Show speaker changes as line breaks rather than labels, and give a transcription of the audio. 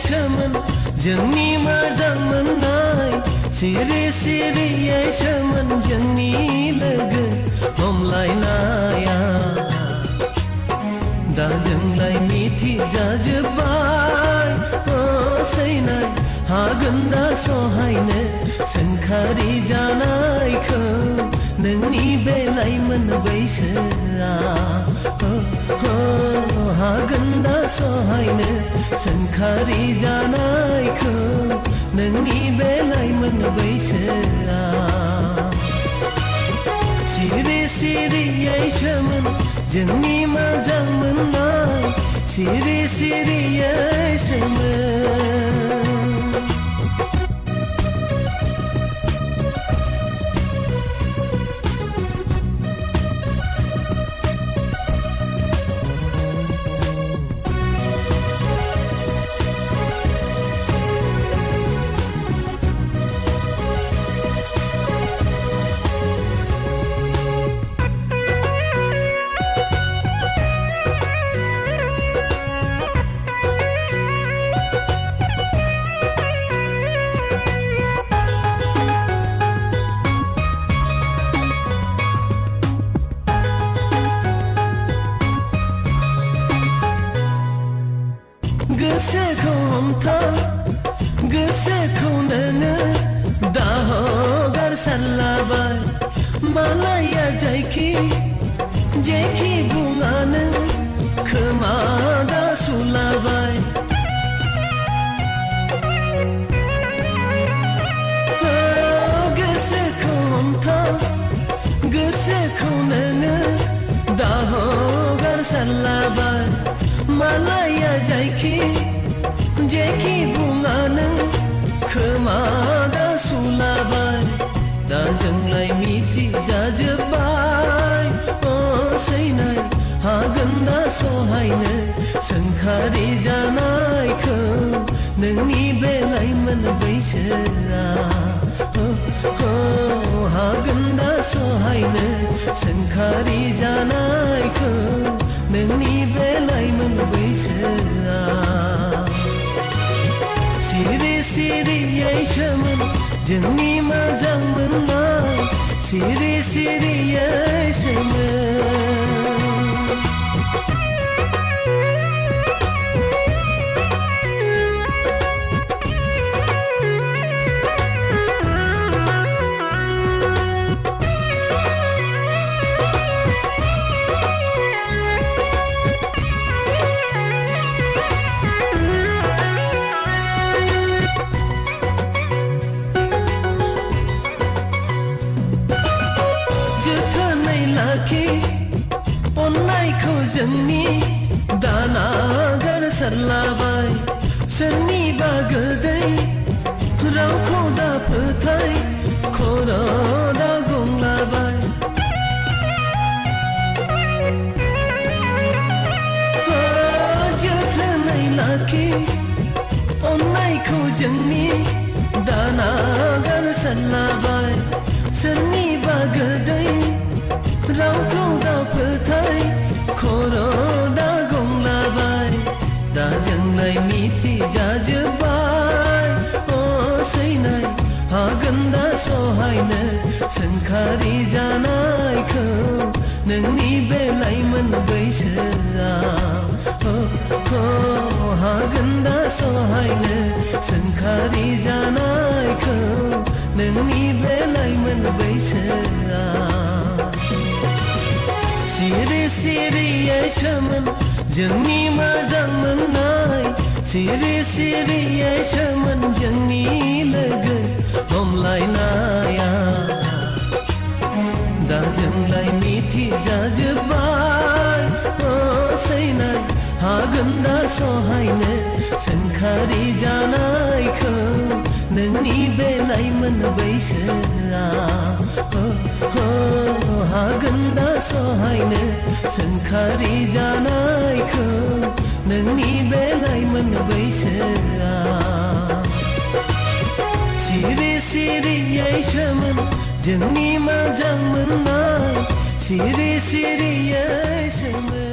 सोमोन जोंनि मोजां मोननाय सिरि सिरियै सोमोन जोंनि लोगो हमलायनाया दा जोंलाय मिथिजाजोब्बाय सैनाय हागोन दा सहायनो सोंखारि जानायखौ नोंनि बे लाइमोन बैसोआ हागोन दा सहायनो सोंखारि जानायखौ नोंनि बे लाइमोन बैसोआ सिरि सिरियै सोमोन जोंनि मोजां मोननाय सिरि सिरियै सोमोन गोसोखौ हमथा गोसोखौ नोङो दा हगारसारलाबाय मालाया जायखि जेखि बुङा नों खोमा दा सुलाबाय गोसोखौ हमथा गोसोखौ नोङो दा हगारसारलाबाय मालाया जायखि जेखि बुङा नों खोमा दा सुलाबाय दा जोंलाय मिथिजाजोब्बाय सैनाय हागोन दा सहायनो सोंखारि जानायखौ नोंनि बे लाइमोन बैसोआ हागोन दा सहायनो सोंखारि जानायखौ नोंनि बे लाइमोन बैसोआ सिरि सिरियै सोमोन जोंनि मोजां मोननाय सिरि सिरियै सोमोन जोथोनै लाखि अननायखौ जोंनि दा नागारसारलाबाय सोरनिबा गोदै रावखौ दा फोथाय खर' दा गंलाबाय जोथोनै लाखि अननायखौ जोंनि दा नागारसारलाबाय सोरनिबा गोदै रावखौ दा फोथाय खर' दा गंलाबाय दा जोंलाय मिथिजाजोब्बाय सैनाय हागोन दा सहायनो सोंखारि जानायखौ नोंनि बे लाइमोन बैसोआ हागोन दा सहायनो सोंखारि जानायखौ नोंनि बे लाइमोन बैसोआ सिरि सिरियै सोमोन जोंनि मोजां मोननाय सिरि सिरियै सोमोन जोंनि लोगो हमलायनाया दा जोंलाय मिथिजाजोब्बाय सैनाय हागोन दा सहायनो सोंखारि जानायखौ नोंनि बे लाइमोन बैसोआ हागोन दा सहायनो सोंखारि जानायखौ नोंनि बे लाइमोन बैसोआ सिरि सिरियै सोमोन जोंनि मोजां मोननाय सिरि सिरियै सोमोन